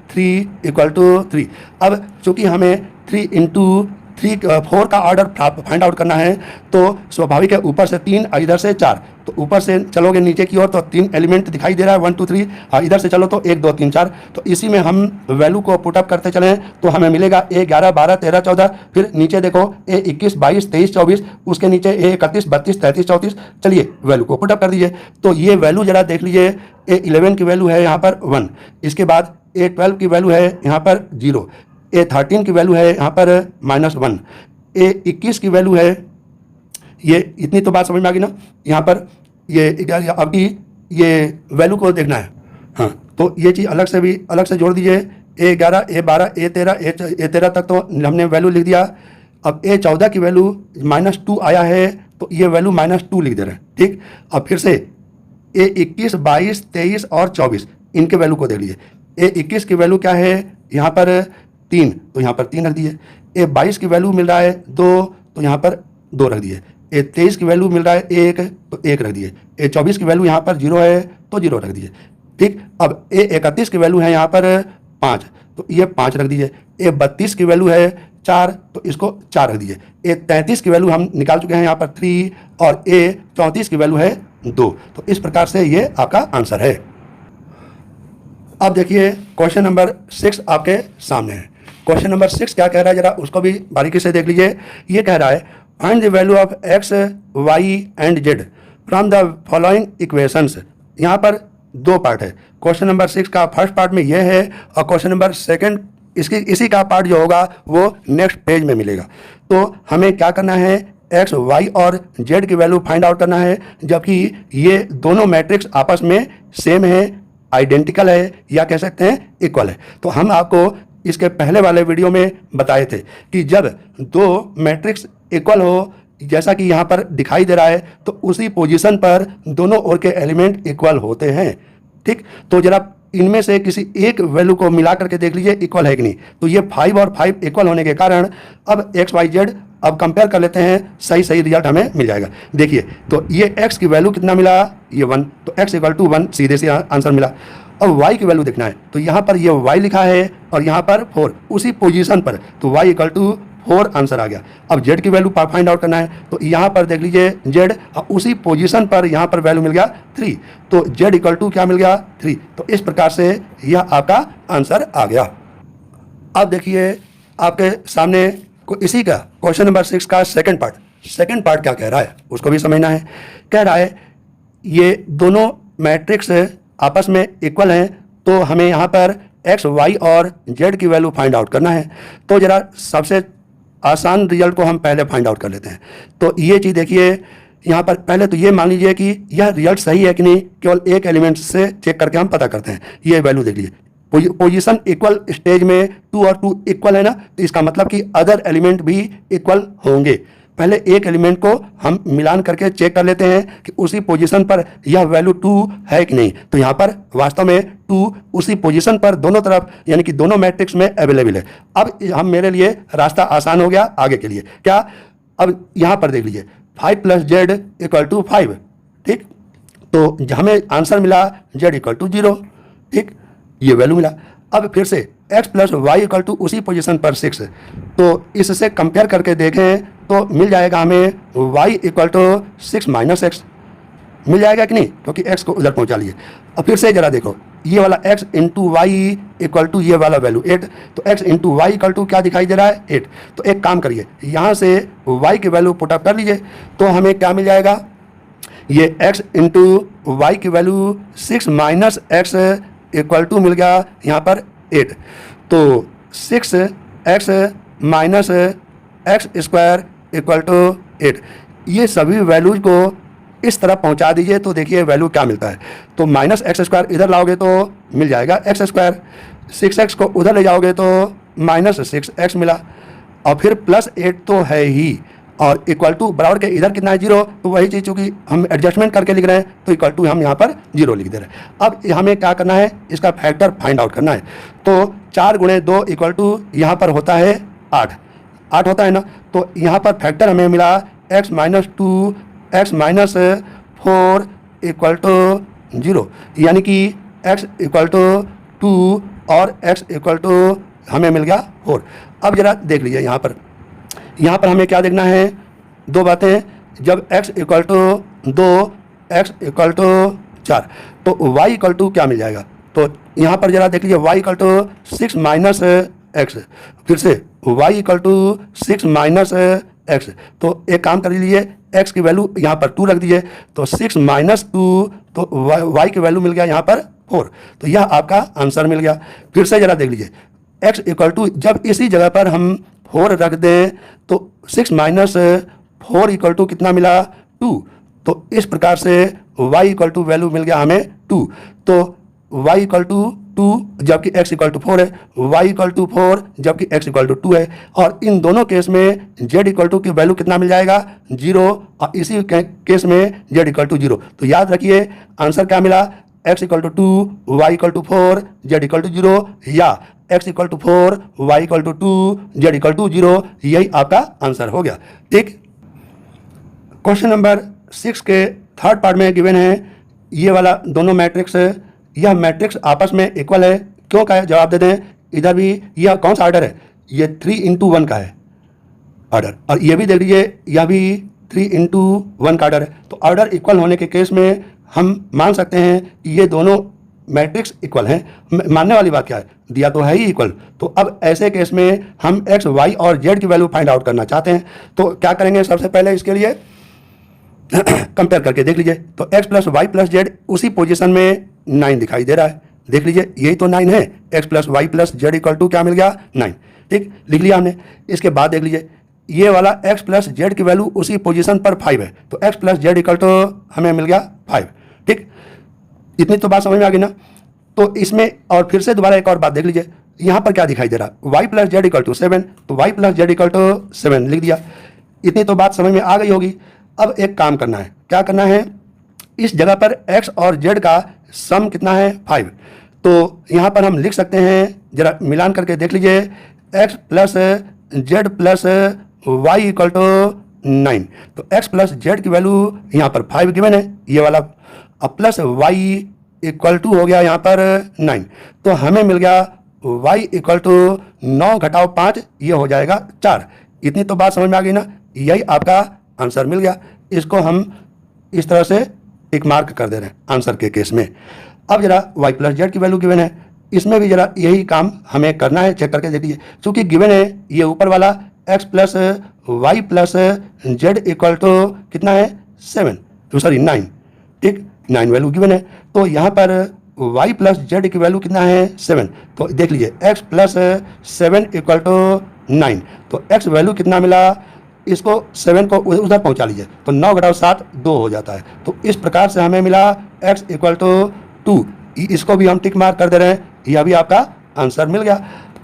3 = 3। अब चूँकि हमें 3 × 4 का ऑर्डर फाइंड आउट करना है तो स्वाभाविक है ऊपर से 3 और इधर से 4, तो ऊपर से चलोगे नीचे की ओर तो 3 एलिमेंट दिखाई दे रहा है 1 2 3 और इधर से चलो तो 1 2 3 4। तो इसी में हम वैल्यू को पुटअप करते चलें तो हमें मिलेगा A11 12 13 14, फिर नीचे देखो A21 22 23 24, उसके नीचे A31 32 33 34। चलिए वैल्यू को पुटअप कर दीजिए तो ये वैल्यू जरा देख लीजिए। A11 की वैल्यू है यहाँ पर 1, इसके बाद A12 की वैल्यू है यहाँ पर 0, A13 की वैल्यू है यहाँ पर -1, A21 की वैल्यू है ये इतनी तो बात समझ में आ गई ना। यहाँ पर ये आपकी ये वैल्यू को देखना है। हाँ, तो ये चीज़ अलग से जोड़ दीजिए। A11, A12, A13 तक तो हमने वैल्यू लिख दिया। अब A14 की वैल्यू -2 आया है तो ये वैल्यू -2 लिख दे रहे हैं। ठीक, अब फिर से A21, 22, 23 और 24 इनके वैल्यू को देख लीजिए। A21 की वैल्यू क्या है, यहाँ पर 3, तो यहाँ पर 3 रख दिए। A22 की वैल्यू मिल रहा है 2, तो यहाँ पर 2 रख दिए। A23 की वैल्यू मिल रहा है 1, तो 1 रख दिए। A24 की वैल्यू यहाँ पर 0 है तो 0 रख दिए। ठीक, अब A31 की वैल्यू है यहाँ पर 5, तो ये 5 रख दीजिए। A32 की वैल्यू है 4, तो इसको 4 रख दीजिए। A33 की वैल्यू हम निकाल चुके हैं यहाँ पर 3, और A34 की वैल्यू है 2। तो इस प्रकार से ये आपका आंसर है। अब देखिए क्वेश्चन नंबर 6 आपके सामने है। क्वेश्चन नंबर 6 क्या कह रहा है, जरा उसको भी बारीकी से देख लीजिए। ये कह रहा है find the value of x, y and z from the following equations. यहाँ पर 2 पार्ट है। क्वेश्चन नंबर 6 का फर्स्ट पार्ट में यह है, और क्वेश्चन नंबर 2 इसी का पार्ट जो होगा वो नेक्स्ट पेज में मिलेगा। तो हमें क्या करना है, x, y और z की वैल्यू फाइंड आउट करना है, जबकि ये दोनों मैट्रिक्स आपस में सेम है, आइडेंटिकल है, या कह सकते हैं इक्वल है। तो हम आपको इसके पहले वाले वीडियो में बताए थे कि जब 2 मैट्रिक्स इक्वल हो, जैसा कि यहाँ पर दिखाई दे रहा है, तो उसी पोजीशन पर दोनों ओर के एलिमेंट इक्वल होते हैं। ठीक, तो जरा इनमें से किसी एक वैल्यू को मिला करके देख लीजिए इक्वल है कि नहीं। तो ये 5 और 5 इक्वल होने के कारण अब x, y, z अब कंपेयर कर लेते हैं, सही रिजल्ट हमें मिल जाएगा। देखिए, तो ये x की वैल्यू कितना मिला, ये 1, तो x = 1 सीधे से आंसर मिला। अब y की वैल्यू देखना है, तो यहाँ पर ये y लिखा है और यहाँ पर 4 उसी पोजीशन पर, तो y = 4 आंसर आ गया। अब z की वैल्यू फाइंड आउट करना है, तो यहाँ पर देख लीजिए z उसी पोजीशन पर यहाँ पर वैल्यू मिल गया 3, तो z = क्या मिल गया 3। तो इस प्रकार से यह आपका आंसर आ गया। अब देखिए आपके सामने को इसी का क्वेश्चन नंबर 6 का सेकंड पार्ट क्या कह रहा है उसको भी समझना है। कह रहा है ये दोनों मैट्रिक्स आपस में इक्वल हैं, तो हमें यहाँ पर x, y और z की वैल्यू फाइंड आउट करना है। तो जरा सबसे आसान रिजल्ट को हम पहले फाइंड आउट कर लेते हैं। तो ये चीज़ देखिए, यहाँ पर पहले तो ये मान लीजिए कि यह रिजल्ट सही है कि नहीं, केवल एक एलिमेंट से चेक करके हम पता करते हैं। ये वैल्यू देख लीजिए, पोजीशन इक्वल स्टेज में 2 और 2 इक्वल है ना, तो इसका मतलब कि अदर एलिमेंट भी इक्वल होंगे। पहले एक एलिमेंट को हम मिलान करके चेक कर लेते हैं कि उसी पोजीशन पर यह वैल्यू 2 है कि नहीं। तो यहाँ पर वास्तव में 2 उसी पोजीशन पर दोनों तरफ, यानी कि दोनों मैट्रिक्स में अवेलेबल है। अब हम मेरे लिए रास्ता आसान हो गया आगे के लिए। क्या, अब यहाँ पर देख लीजिए 5 + z = 5। ठीक, तो हमें आंसर मिला z = 0। ठीक, ये वैल्यू मिला। अब फिर से x + y = उसी पोजीशन पर 6, तो इससे कंपेयर करके देखें तो मिल जाएगा हमें y = 6 - x मिल जाएगा कि नहीं, क्योंकि x को उधर पहुंचा लिए। अब फिर से जरा देखो, ये वाला x × y = ये वाला वैल्यू 8, तो x × y = क्या दिखाई दे रहा है 8। तो एक काम करिए, यहाँ से y की वैल्यू पुट अप कर लीजिए, तो हमें क्या मिल जाएगा, ये x × y की वैल्यू 6 - x = मिल गया यहाँ पर 8। तो 6x - x² = 8। ये सभी वैल्यूज को इस तरह पहुंचा दीजिए, तो देखिए वैल्यू क्या मिलता है। तो -x² इधर लाओगे तो मिल जाएगा x², 6x को उधर ले जाओगे तो -6x मिला, और फिर +8 तो है ही, और = बराबर के इधर कितना है 0, तो वही चीज़ चूँकि हम एडजस्टमेंट करके लिख रहे हैं तो = हम यहाँ पर 0 लिख दे रहे हैं। अब हमें क्या करना है, इसका फैक्टर फाइंड आउट करना है। तो 4 × 2 यहाँ पर होता है 8 होता है ना, तो यहाँ पर फैक्टर हमें मिला x - 2 x - 4 = 0, यानी कि x = 2 और x = हमें मिल गया 4। अब जरा देख लीजिए यहाँ पर हमें क्या देखना है, 2 बातें। जब x = 2 x = 4, तो y = क्या मिल जाएगा, तो यहाँ पर जरा देख लीजिए y = 6 - x, फिर से y = 6 - x। तो एक काम कर लीजिए, x की वैल्यू यहाँ पर 2 रख दीजिए, तो 6 - 2, तो y की वैल्यू मिल गया यहाँ पर 4। तो यह आपका आंसर मिल गया। फिर से जरा देख लीजिए, x = जब इसी जगह पर हम 4 रख दें तो 6 - 4 इक्वल टू कितना मिला 2। तो इस प्रकार से y इक्वल टू वैल्यू मिल गया हमें 2। तो y इक्वल टू 2 जबकि x इक्वल टू 4 है, y इक्वल टू 4 जबकि x इक्वल टू 2 है। और इन दोनों केस में z इक्वल टू की वैल्यू कितना मिल जाएगा 0, और इसी केस में z इक्वल टू 0। तो याद रखिए आंसर क्या मिला, x equal to 2, y equal to 4, z equal to 0, या x equal to 4, y equal to 2, z equal to 0। यही आपका आंसर हो गया। ठीक, क्वेश्चन नंबर 6 के थर्ड पार्ट में गिवन है ये वाला दोनों मैट्रिक्स, यह मैट्रिक्स आपस में इक्वल है, क्यों का है जवाब दे दें। इधर भी यह कौन सा ऑर्डर है, ये 3:1 का है ऑर्डर, और ये भी देख लीजिए यह भी 3:1 का ऑर्डर है। तो ऑर्डर इक्वल होने के केस में हम मान सकते हैं कि ये दोनों मैट्रिक्स इक्वल हैं। मानने वाली बात क्या है, दिया तो है ही इक्वल। तो अब ऐसे केस में हम x, y और z की वैल्यू फाइंड आउट करना चाहते हैं। तो क्या करेंगे, सबसे पहले इसके लिए कंपेयर करके देख लीजिए। तो x plus y plus z उसी पोजीशन में 9 दिखाई दे रहा है, देख लीजिए यही तो 9 है। x plus y plus z equal to क्या मिल गया 9। ठीक, लिख लिया हमने। इसके बाद देख लीजिए ये वाला x प्लस जेड की वैल्यू उसी पोजीशन पर 5 है, तो x plus z equal to हमें मिल गया 5। ठीक, इतनी तो बात समझ में आ गई ना। तो इसमें और फिर से दोबारा एक और बात देख लीजिए, यहाँ पर क्या दिखाई दे रहा है, y plus z equal to 7, तो y plus z equal to 7 लिख दिया। इतनी तो बात समझ में आ गई होगी। अब एक काम करना है, क्या करना है, इस जगह पर x और z का सम कितना है 5। तो यहाँ पर हम लिख सकते हैं, जरा मिलान करके देख लीजिए, x plus z plus y equal to 9। तो x प्लस जेड की वैल्यू यहाँ पर 5 गिवन है, ये वाला, अब प्लस y इक्वल टू हो गया यहाँ पर 9। तो हमें मिल गया y इक्वल टू 9 घटाओ 5, ये हो जाएगा 4। इतनी तो बात समझ में आ गई ना, यही आपका आंसर मिल गया। इसको हम इस तरह से टिक मार्क कर दे रहे हैं आंसर के केस में। अब जरा y प्लस जेड की वैल्यू गिवन है, इसमें भी जरा यही काम हमें करना है, चेक करके देख लीजिए। चूंकि गिवन है ये ऊपर वाला x plus y plus z equal to कितना है 7, तो सॉरी 9। ठीक, 9 वैल्यू गिवन है, तो यहाँ पर y प्लस जेड की वैल्यू कितना है 7। तो देख लीजिए x प्लस 7 इक्वल टू 9, तो x वैल्यू कितना मिला, इसको 7 को उधर पहुंचा लीजिए, तो 9 घटाओ 7 2 हो जाता है। तो इस प्रकार से हमें मिला x इक्वल टू 2। इसको भी हम टिक मार्क कर दे रहे हैं, यह भी आपका आंसर मिल गया।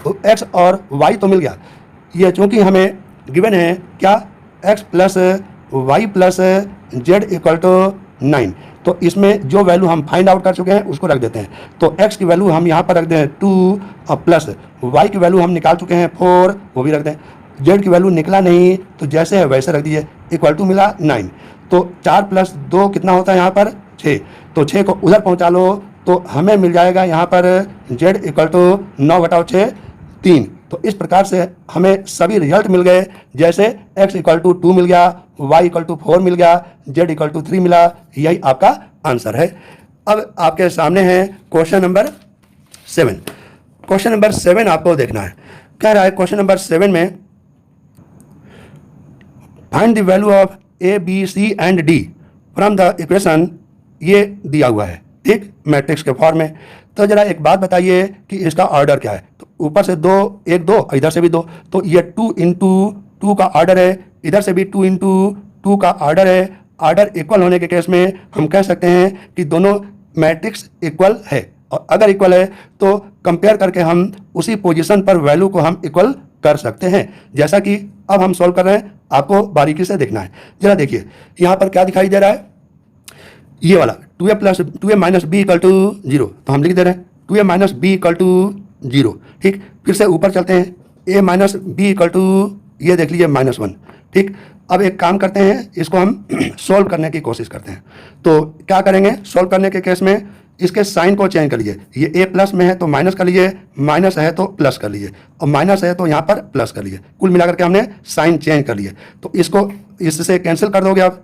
तो x और y तो मिल गया, ये चूंकि हमें गिवन है क्या x plus y plus z equal to 9, तो इसमें जो वैल्यू हम फाइंड आउट कर चुके हैं उसको रख देते हैं। तो x की वैल्यू हम यहाँ पर रख दें 2, और प्लस y की वैल्यू हम निकाल चुके हैं 4, वो भी रख दें। z की वैल्यू निकला नहीं तो जैसे है वैसे रख दीजिए, इक्वल टू मिला 9। तो 4 प्लस 2 कितना होता है यहाँ पर 6, तो 6 को उधर पहुँचा लो, तो हमें मिल जाएगा यहाँ पर z इक्वल टू 9 घटाओ 6 3। तो इस प्रकार से हमें सभी रिजल्ट मिल गए, जैसे x इक्वल टू 2 मिल गया, y इक्वल टू 4 मिल गया, z इक्वल टू 3 मिला। यही आपका आंसर है। अब आपके सामने है क्वेश्चन नंबर 7। क्वेश्चन नंबर 7 आपको देखना है, कह रहा है क्वेश्चन नंबर 7 में find the value of a b c and d from the equation, ये दिया हुआ है ठीक मैट्रिक्स के फॉर्म में। तो जरा एक बात बताइए कि इसका ऑर्डर क्या है। तो ऊपर से 2 1 2, इधर से भी 2, तो ये 2 इंटू 2 का ऑर्डर है, इधर से भी 2 इंटू 2 का ऑर्डर है। ऑर्डर इक्वल होने के केस में हम कह सकते हैं कि दोनों मैट्रिक्स इक्वल है, और अगर इक्वल है तो कंपेयर करके हम उसी पोजीशन पर वैल्यू को हम इक्वल कर सकते हैं। जैसा कि अब हम सॉल्व कर रहे हैं, आपको बारीकी से देखना है। जरा देखिए यहाँ पर क्या दिखाई दे रहा है, ये वाला 2a minus b equal to 0, तो हम लिख दे रहे हैं 2a minus b equal to 0। ठीक, फिर से ऊपर चलते हैं, a minus b equal to, ये देख लीजिए -1। ठीक, अब एक काम करते हैं, इसको हम सॉल्व करने की कोशिश करते हैं। तो क्या करेंगे, सॉल्व करने के केस में इसके साइन को चेंज कर लीजिए। ये a प्लस में है तो माइनस कर लीजिए, माइनस है तो प्लस कर लीजिए, और माइनस है तो यहाँ पर प्लस कर लीजिए। कुल मिलाकर के हमने साइन चेंज कर लिए। तो इसको इससे कैंसिल कर दोगे आप,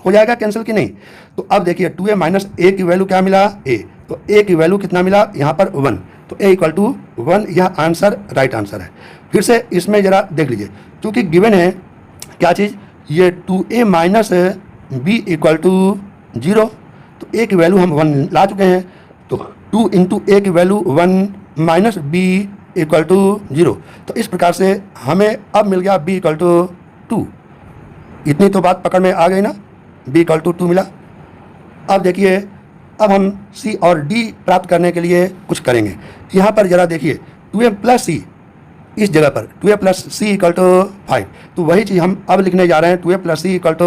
हो जाएगा कैंसिल कि नहीं। तो अब देखिए 2a माइनस a की वैल्यू क्या मिला a, तो a की वैल्यू कितना मिला यहाँ पर 1, तो a इक्वल टू 1, यह आंसर राइट आंसर है। फिर से इसमें जरा देख लीजिए, क्योंकि गिवन है क्या चीज़, ये 2a minus b equal to 0, तो a की वैल्यू हम 1 ला चुके हैं। तो 2 इंटू a की value 1 minus b equal to 0। तो इस प्रकार से हमें अब मिल गया b इक्वल टू 2। इतनी तो बात पकड़ में आ गई ना, b इक्वल टू 2 मिला। अब देखिए, अब हम c और d प्राप्त करने के लिए कुछ करेंगे। यहाँ पर जरा देखिए 2m प्लस c, इस जगह पर 2a plus c equal to 5, तो वही चीज़ हम अब लिखने जा रहे हैं 2a plus c equal to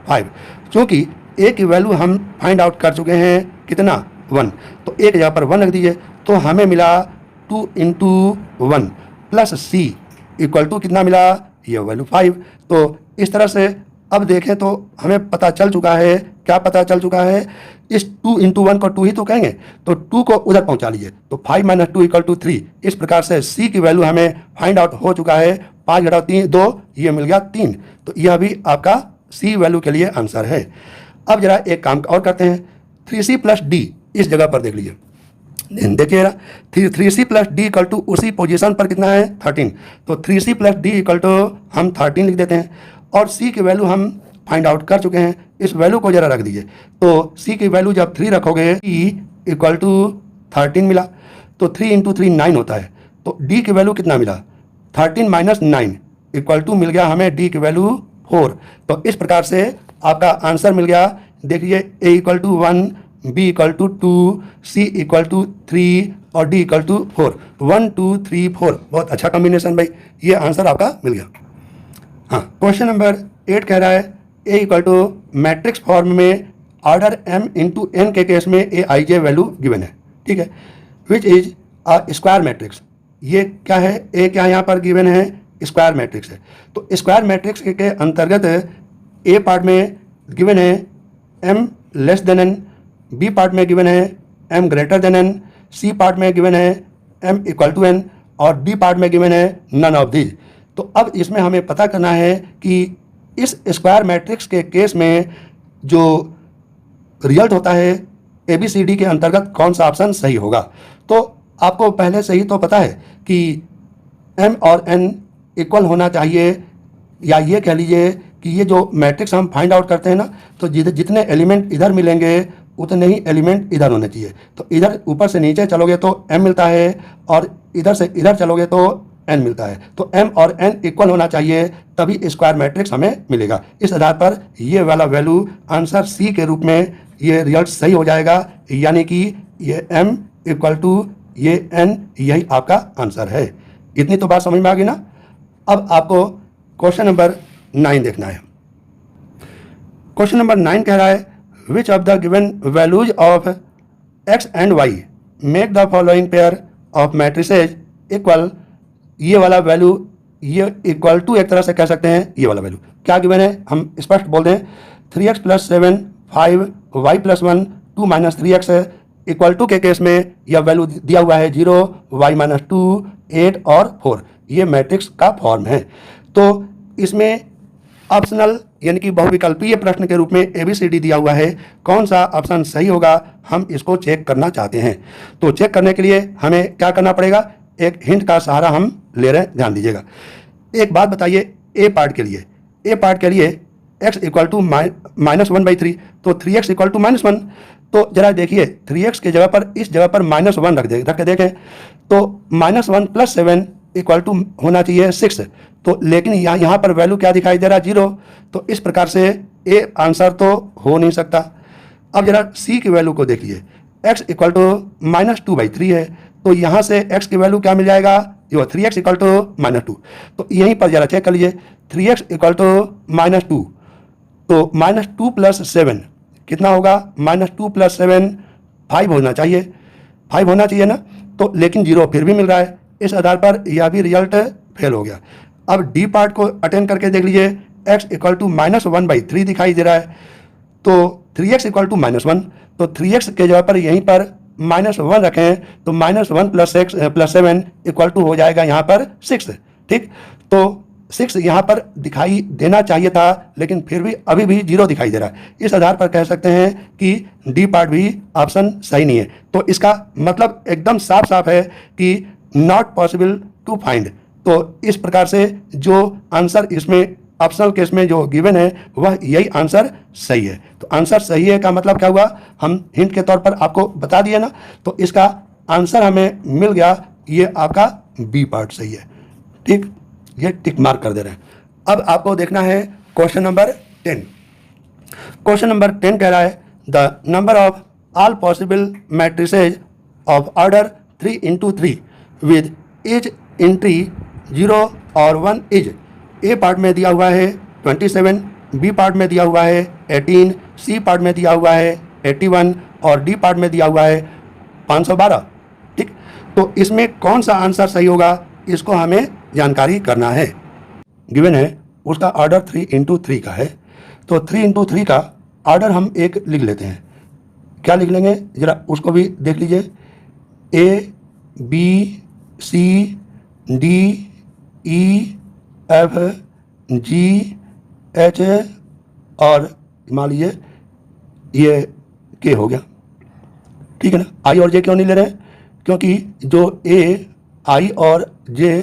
5, क्योंकि a की वैल्यू हम फाइंड आउट कर चुके हैं कितना 1, तो a की जगह पर 1 रख दीजिए, तो हमें मिला 2 into 1 plus c equal to कितना मिला, ये वैल्यू 5। तो इस तरह से अब देखें तो हमें पता चल चुका है, क्या पता चल चुका है, इस 2 इंटू 1 को 2 ही तो कहेंगे, तो 2 को उधर पहुंचा लीजिए, तो 5 माइनस 2 इक्वल टू 3। इस प्रकार से c की वैल्यू हमें फाइंड आउट हो चुका है, 5 घटाओ 3 2, ये मिल गया 3। तो यह भी आपका c वैल्यू के लिए आंसर है। अब जरा एक काम और करते हैं, 3c प्लस डी इस जगह पर देख लीजिए, देखिए 3c plus d equal to उसी पोजीशन पर कितना है 13, तो 3c plus d equal to हम 13 लिख देते हैं, और c की वैल्यू हम फाइंड आउट कर चुके हैं, इस वैल्यू को जरा रख दीजिए, तो c की वैल्यू जब 3 रखोगे e इक्वल टू 13 मिला, तो 3 इंटू 3 9 होता है, तो d की वैल्यू कितना मिला 13 माइनस 9 इक्वल टू मिल गया हमें d की वैल्यू 4। तो इस प्रकार से आपका आंसर मिल गया। देखिए a equal to 1, b equal to 2, c equal to 3 और d इक्वल टू 4, 1 2 3 4, बहुत अच्छा कॉम्बिनेशन भाई, ये आंसर आपका मिल गया। हाँ, क्वेश्चन नंबर 8 कह रहा है a equal to matrix form में ऑर्डर m इंटू n के केस में a i j value given है, ठीक है, which is a square matrix. ये क्या है, a क्या यहाँ पर गिवन है, स्क्वायर मैट्रिक्स है। तो स्क्वायर मैट्रिक्स के अंतर्गत a पार्ट में गिवन है m less than n, b part में गिवन है m greater than n, c part में गिवन है m इक्वल टू n, और d पार्ट में गिवन है नन ऑफ दीज। तो अब इसमें हमें पता करना है कि इस स्क्वायर मैट्रिक्स के केस में जो रिजल्ट होता है ABCD के अंतर्गत कौन सा ऑप्शन सही होगा। तो आपको पहले से ही तो पता है कि m और n इक्वल होना चाहिए, या ये कह लीजिए कि ये जो मैट्रिक्स हम फाइंड आउट करते हैं ना, तो जितने एलिमेंट इधर मिलेंगे उतने ही एलिमेंट इधर होने चाहिए। तो इधर ऊपर से नीचे चलोगे तो m मिलता है, और इधर से इधर चलोगे तो n मिलता है, तो m और n इक्वल होना चाहिए, तभी स्क्वायर मैट्रिक्स हमें मिलेगा। इस आधार पर ये वाला वैल्यू आंसर सी के रूप में ये रिजल्ट सही हो जाएगा, यानी कि ये m इक्वल टू ये n, यही आपका आंसर है। इतनी तो बात समझ में आ गई ना। अब आपको क्वेश्चन नंबर 9 देखना है। क्वेश्चन नंबर 9 कह रहा है which of the given values of x and y make the following pair of matrices equal. ये वाला वैल्यू, ये इक्वल टू एक तरह से कह सकते हैं, ये वाला वैल्यू क्या गिवन है हम स्पष्ट बोल दें, 3x plus 7 5 y plus 1 2 minus 3x equal to के केस में यह वैल्यू दिया हुआ है 0 y माइनस 2 8 और 4, ये मैट्रिक्स का फॉर्म है। तो इसमें ऑप्शनल यानी कि बहुविकल्पीय प्रश्न के रूप में ABCD दिया हुआ है, कौन सा ऑप्शन सही होगा हम इसको चेक करना चाहते हैं। तो चेक करने के लिए हमें क्या करना पड़ेगा, एक हिंट का सहारा हम ले रहे हैं, ध्यान दीजिएगा। एक बात बताइए, ए पार्ट के लिए x इक्वल टू -1/3, तो 3x इक्वल टू -1, तो जरा देखिए 3x की जगह पर इस जगह पर -1 रख के देखें, तो -1 प्लस 7 इक्वल टू होना चाहिए 6, तो लेकिन यहाँ पर वैल्यू क्या दिखाई दे रहा है 0, तो इस प्रकार से ए आंसर तो हो नहीं सकता। अब जरा c की वैल्यू को देखिए, x इक्वल टू -2/3 है, तो यहाँ से x की वैल्यू क्या मिल जाएगा, जो 3x इक्वल टू -2, तो यहीं पर जरा चेक कर लीजिए 3x इक्वल टू -2, तो -2 प्लस 7 कितना होगा, -2 प्लस 7 5 होना चाहिए ना, तो लेकिन 0 फिर भी मिल रहा है। इस आधार पर यह भी रिजल्ट फेल हो गया। अब डी पार्ट को अटेंड करके देख लीजिए, x इक्वल टू -1/3 दिखाई दे रहा है, तो 3x इक्वल टू -1, तो 3x के जगह पर यहीं पर -1 रखें, तो -1 प्लस 7 इक्वल टू हो जाएगा यहाँ पर 6, ठीक। तो 6 यहाँ पर दिखाई देना चाहिए था, लेकिन फिर भी अभी भी 0 दिखाई दे रहा है। इस आधार पर कह सकते हैं कि डी पार्ट भी ऑप्शन सही नहीं है। तो इसका मतलब एकदम साफ साफ है कि नॉट पॉसिबल टू फाइंड। तो इस प्रकार से जो आंसर इसमें ऑप्शनल केस में जो गिवन है वह यही आंसर सही है। तो आंसर सही है का मतलब क्या हुआ, हम हिंट के तौर पर आपको बता दिए ना, तो इसका आंसर हमें मिल गया, ये आपका बी पार्ट सही है, ठीक, ये टिक मार्क कर दे रहे हैं। अब आपको देखना है क्वेश्चन नंबर 10। क्वेश्चन नंबर 10 कह रहा है the number of all possible matrices of order 3x3 with each entry 0 और 1 इज। ए पार्ट में दिया हुआ है 27, बी पार्ट में दिया हुआ है 18, सी पार्ट में दिया हुआ है 81 और डी पार्ट में दिया हुआ है 512। ठीक, तो इसमें कौन सा आंसर सही होगा इसको हमें जानकारी करना है। गिवन है उसका ऑर्डर 3x3 का है, तो 3x3 का ऑर्डर हम एक लिख लेते हैं। क्या लिख लेंगे जरा उसको भी देख लीजिए। A B C D E F G H और मान लीजिए ये के हो गया। ठीक है ना। आई और जे क्यों नहीं ले रहे हैं? क्योंकि जो ए आई और जे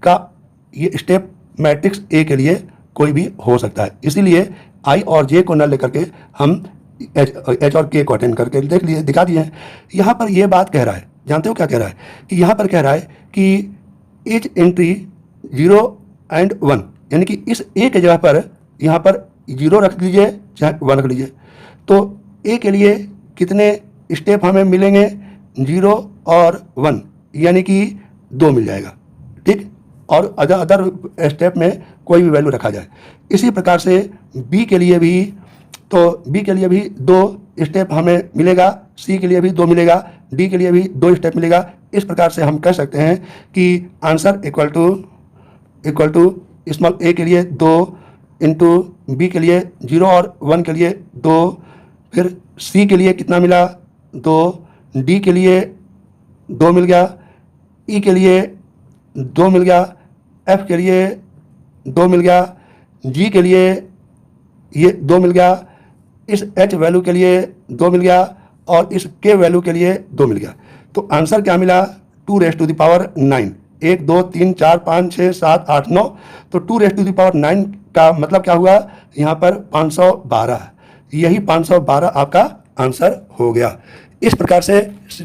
का ये स्टेप मैट्रिक्स ए के लिए कोई भी हो सकता है, इसीलिए आई और जे को न लेकर के हम एच और के को अटेंड करके देख लिए दिखा दिए हैं। यहाँ पर ये बात कह रहा है, जानते हो क्या कह रहा है कि यहाँ पर कह रहा है कि एज एंट्री 0 एंड 1, यानी कि इस ए के जगह पर यहाँ पर 0 रख लीजिए चाहे 1 रख लीजिए, तो ए के लिए कितने स्टेप हमें मिलेंगे? 0 और 1, यानी कि 2 मिल जाएगा। ठीक, और अदर स्टेप में कोई भी वैल्यू रखा जाए। इसी प्रकार से बी के लिए भी, तो बी के लिए भी 2 स्टेप हमें मिलेगा, सी के लिए भी 2 मिलेगा, डी के लिए भी 2 स्टेप मिलेगा। इस प्रकार से हम कह सकते हैं कि आंसर इक्वल टू स्मॉल ए के लिए 2 इंटू बी के लिए 0 और 1 के लिए 2, फिर सी के लिए कितना मिला? 2, डी के लिए 2 मिल गया, ई के लिए 2 मिल गया, एफ के लिए 2 मिल गया, जी के लिए ये 2 मिल गया, इस एच वैल्यू के लिए 2 मिल गया और इस के वैल्यू के लिए 2 मिल गया। तो आंसर क्या मिला? 2⁹9। 1 2 3 4 5 6 7 8 9, तो 2⁹9 का मतलब क्या हुआ? यहाँ पर 512, यही 512 आपका आंसर हो गया। इस प्रकार से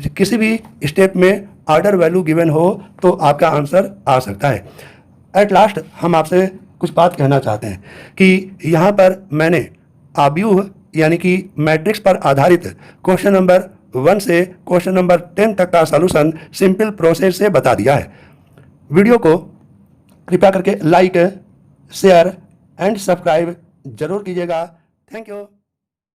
किसी भी स्टेप में ऑर्डर वैल्यू गिवन हो तो आपका आंसर आ सकता है। एट लास्ट हम आपसे कुछ बात कहना चाहते हैं कि यहाँ पर मैंने आव्यूह यानी कि मैट्रिक्स पर आधारित क्वेश्चन नंबर 1 से क्वेश्चन नंबर 10 तक का सॉल्यूशन सिंपल प्रोसेस से बता दिया है। वीडियो को कृपया करके लाइक, शेयर एंड सब्सक्राइब जरूर कीजिएगा। Thank you.